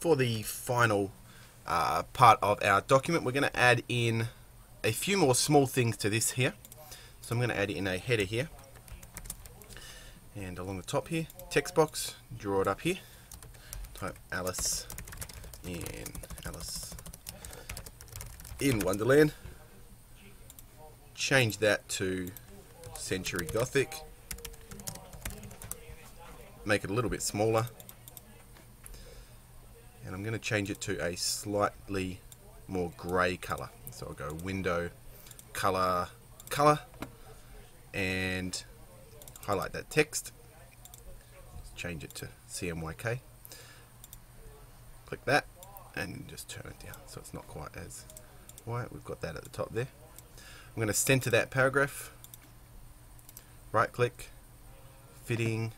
for the final part of our document, we're going to add in a few more small things to this here. So I'm going to add in a header here, and along the top here, text box, draw it up here, type Alice in Wonderland, change that to Century Gothic, make it a little bit smaller, and I'm going to change it to a slightly more grey colour. So I'll go window, colour, and highlight that text, change it to CMYK, click that, and just turn it down so it's not quite as white. We've got that at the top there. I'm going to center that paragraph, right click, fit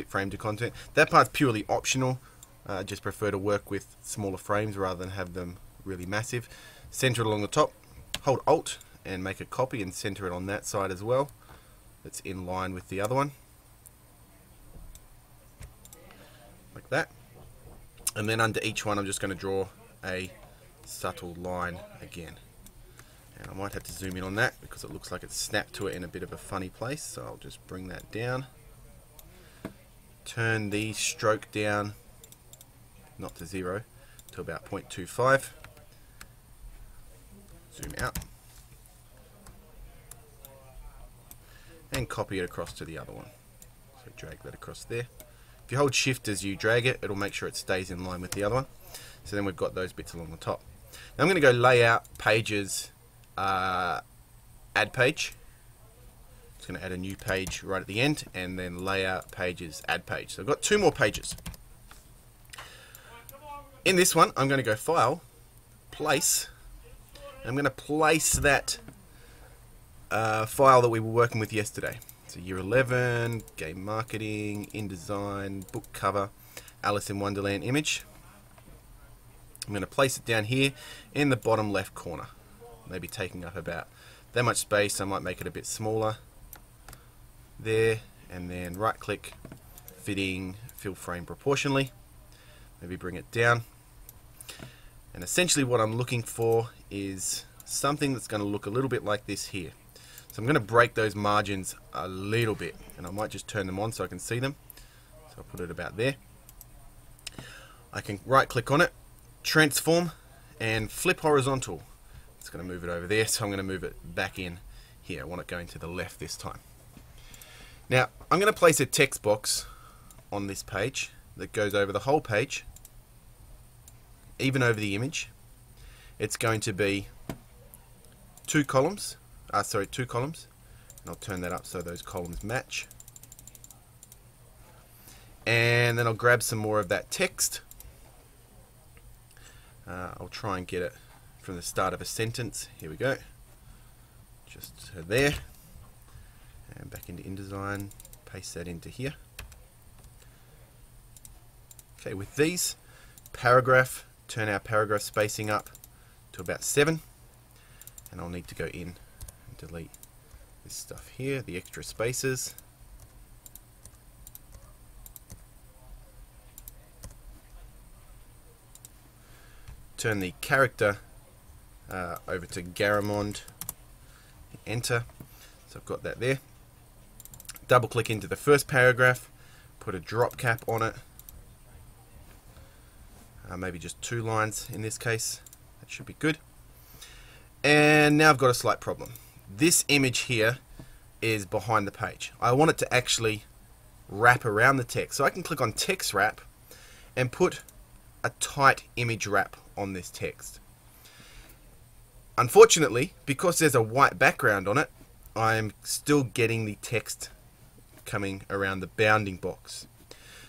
frame to content. That part's purely optional. I just prefer to work with smaller frames rather than have them really massive. Center it along the top, hold Alt and make a copy and center it on that side as well. That's in line with the other one, like that. And then under each one I'm just going to draw a subtle line again. And I might have to zoom in on that because it looks like it's snapped to it in a bit of a funny place, so I'll just bring that down. Turn the stroke down, not to 0, to about 0.25. Zoom out. And copy it across to the other one. So drag that across there. If you hold Shift as you drag it, it'll make sure it stays in line with the other one. So then we've got those bits along the top. Now I'm going to go Layout, Pages, Add Page. Just going to add a new page right at the end, and then Layout, Pages, Add Page. So I've got 2 more pages. In this one, I'm going to go File, Place. I'm going to place that file that we were working with yesterday. So Year 11, Game Marketing, InDesign, Book Cover, Alice in Wonderland image. I'm going to place it down here in the bottom left corner. Maybe taking up about that much space. I might make it a bit smaller there, and then right click, fill frame proportionally. Maybe bring it down. And essentially what I'm looking for is something that's going to look a little bit like this here. So I'm going to break those margins a little bit, and I might just turn them on so I can see them. So I'll put it about there. I can right click on it, transform, and flip horizontal. It's going to move it over there, so I'm going to move it back in here. I want it going to the left this time. Now I'm going to place a text box on this page that goes over the whole page, even over the image. It's going to be 2 columns. Two columns. And I'll turn that up so those columns match. And then I'll grab some more of that text. I'll try and get it from the start of a sentence. Here we go. Just there. And back into InDesign. Paste that into here. Okay, with these, paragraph, turn our paragraph spacing up to about 7. And I'll need to go in and delete this stuff here, the extra spaces. Turn the character over to Garamond, enter. So I've got that there. Double click into the first paragraph, put a drop cap on it. Maybe just 2 lines in this case. That should be good. And now I've got a slight problem. This image here is behind the page. I want it to actually wrap around the text. So I can click on Text Wrap and put a tight image wrap on this text. Unfortunately, because there's a white background on it, I'm still getting the text coming around the bounding box.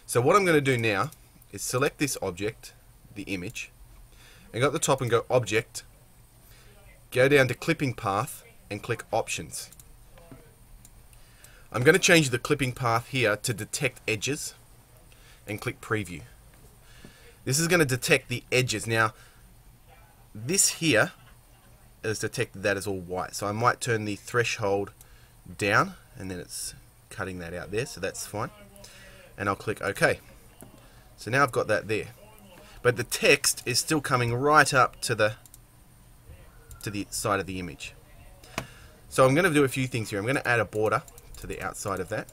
So what I'm going to do now is select this object, the image, and go at the top and go Object, go down to Clipping Path and click Options. I'm going to change the clipping path here to Detect Edges and click Preview. This is going to detect the edges. Now this here is detected that as all white, so I might turn the threshold down, and then it's cutting that out there, so that's fine. And I'll click OK. So now I've got that there. but the text is still coming right up to the side of the image. So I'm going to do a few things here. I'm going to add a border to the outside of that.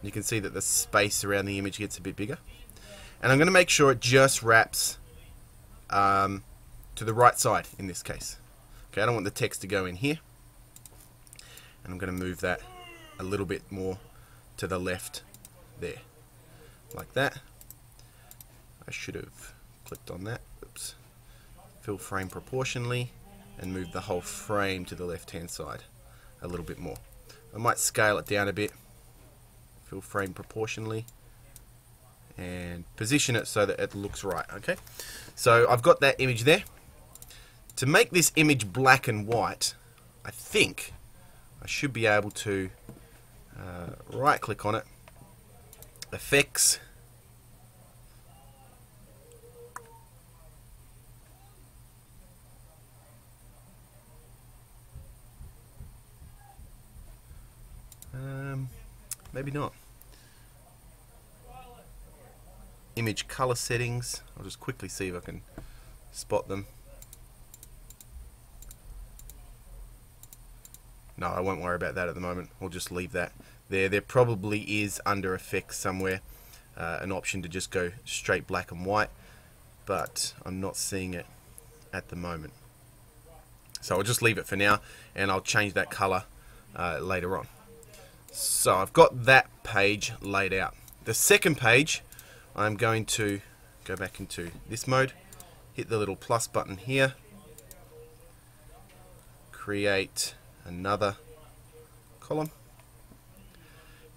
You can see that the space around the image gets a bit bigger. And I'm going to make sure it just wraps to the right side in this case. Okay, I don't want the text to go in here. And I'm going to move that a little bit more to the left there. Like that. I should have clicked on that. Oops. Fill frame proportionally and move the whole frame to the left hand side a little bit more. I might scale it down a bit. Fill frame proportionally and position it so that it looks right. Okay, so I've got that image there. To make this image black and white, I think I should be able to right click on it, effects, maybe not. Image color settings. I'll just quickly see if I can spot them. No, I won't worry about that at the moment. We'll just leave that there. There probably is under effects somewhere an option to just go straight black and white, but I'm not seeing it at the moment. So I'll just leave it for now, and I'll change that color later on. So I've got that page laid out. The second page, I'm going to go back into this mode, hit the little plus button here, create another column,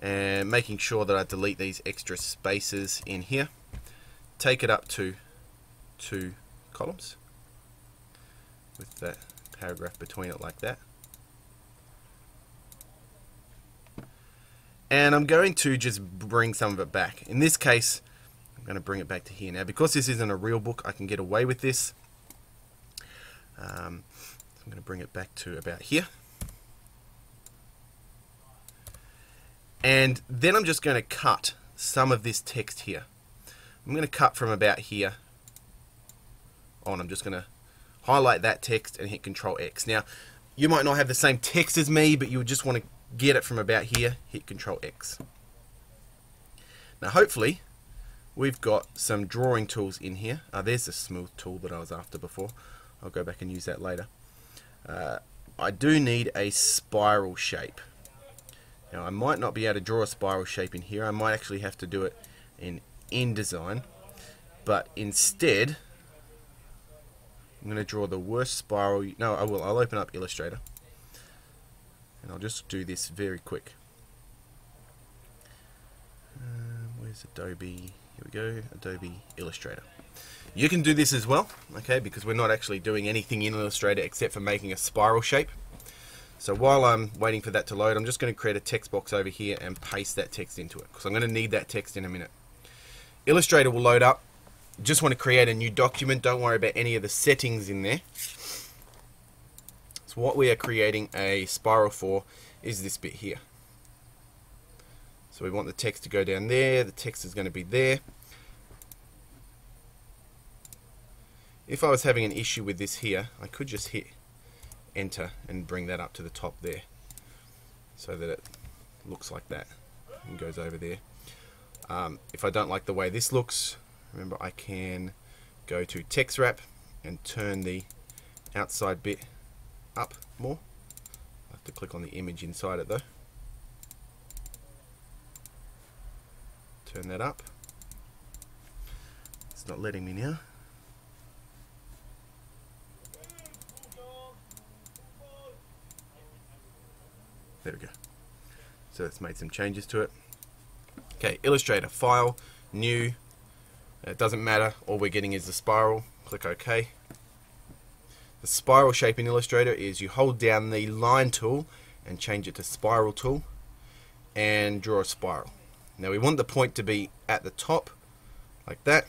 and making sure that I delete these extra spaces in here. Take it up to 2 columns with that paragraph between it like that. And I'm going to just bring some of it back. In this case, I'm going to bring it back to here. Now, because this isn't a real book, I can get away with this. So I'm going to bring it back to about here. And then I'm just going to cut some of this text here. I'm going to cut from about here on. I'm just going to highlight that text and hit Control X. Now, you might not have the same text as me, but you would just want to get it from about here, hit Control X. Now hopefully we've got some drawing tools in here. There's the smooth tool that I was after before. I'll go back and use that later. I do need a spiral shape. Now I might not be able to draw a spiral shape in here. I might actually have to do it in InDesign, but instead I'm going to draw the worst spiral. No, I will. I'll open up Illustrator. And I'll just do this very quick. Where's Adobe? Here we go, Adobe Illustrator. You can do this as well, okay, because we're not actually doing anything in Illustrator except for making a spiral shape. So while I'm waiting for that to load, I'm just going to create a text box over here and paste that text into it, because I'm going to need that text in a minute. Illustrator will load up. Just want to create a new document. Don't worry about any of the settings in there. What we are creating a spiral for is this bit here. So we want the text to go down there, the text is going to be there. If I was having an issue with this here, I could just hit enter and bring that up to the top there so that it looks like that and goes over there. If I don't like the way this looks, remember I can go to text wrap and turn the outside bit up more. I have to click on the image inside it though. Turn that up. It's not letting me now. There we go. So it's made some changes to it. Okay, Illustrator, File, New. It doesn't matter. All we're getting is the spiral. Click OK. The spiral shape in Illustrator is you hold down the line tool and change it to spiral tool and draw a spiral. Now we want the point to be at the top like that,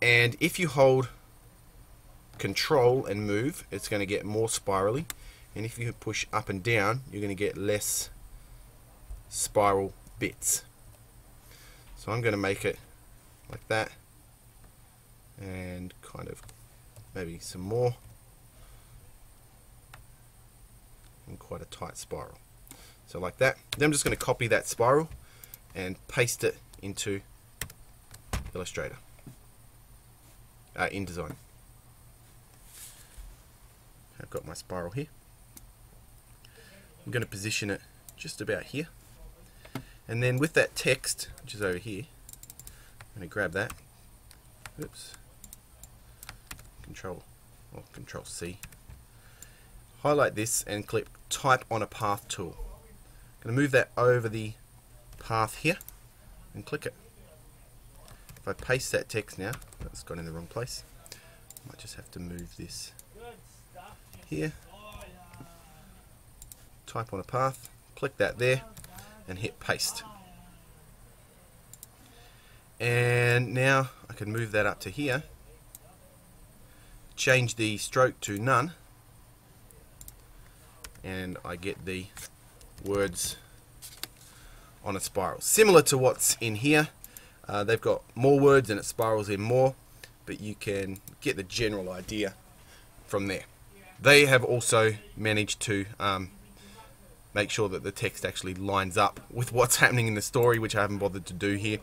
and if you hold Control and move, it's going to get more spirally, and if you push up and down, you're going to get less spiral bits. So I'm going to make it like that, and kind of maybe some more, and quite a tight spiral. So like that. Then I'm just going to copy that spiral and paste it into Illustrator, InDesign. I've got my spiral here. I'm going to position it just about here, and then with that text, which is over here, I'm going to grab that. Oops. Control C. Highlight this and click Type on a Path tool. I'm going to move that over the path here and click it. If I paste that text now, that's gone in the wrong place. I might just have to move this here. Type on a path, click that there, and hit paste. And now I can move that up to here, change the stroke to none, and I get the words on a spiral. Similar to what's in here. They've got more words and it spirals in more, but you can get the general idea from there. They have also managed to make sure that the text actually lines up with what's happening in the story, which I haven't bothered to do here.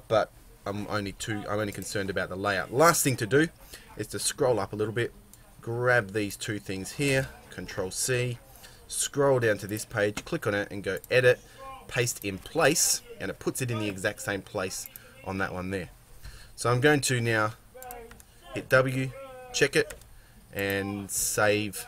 But I'm only concerned about the layout. Last thing to do is to scroll up a little bit, grab these two things here, Control C, scroll down to this page, click on it and go Edit, Paste in Place, and it puts it in the exact same place on that one there. So I'm going to now hit W, check it, and save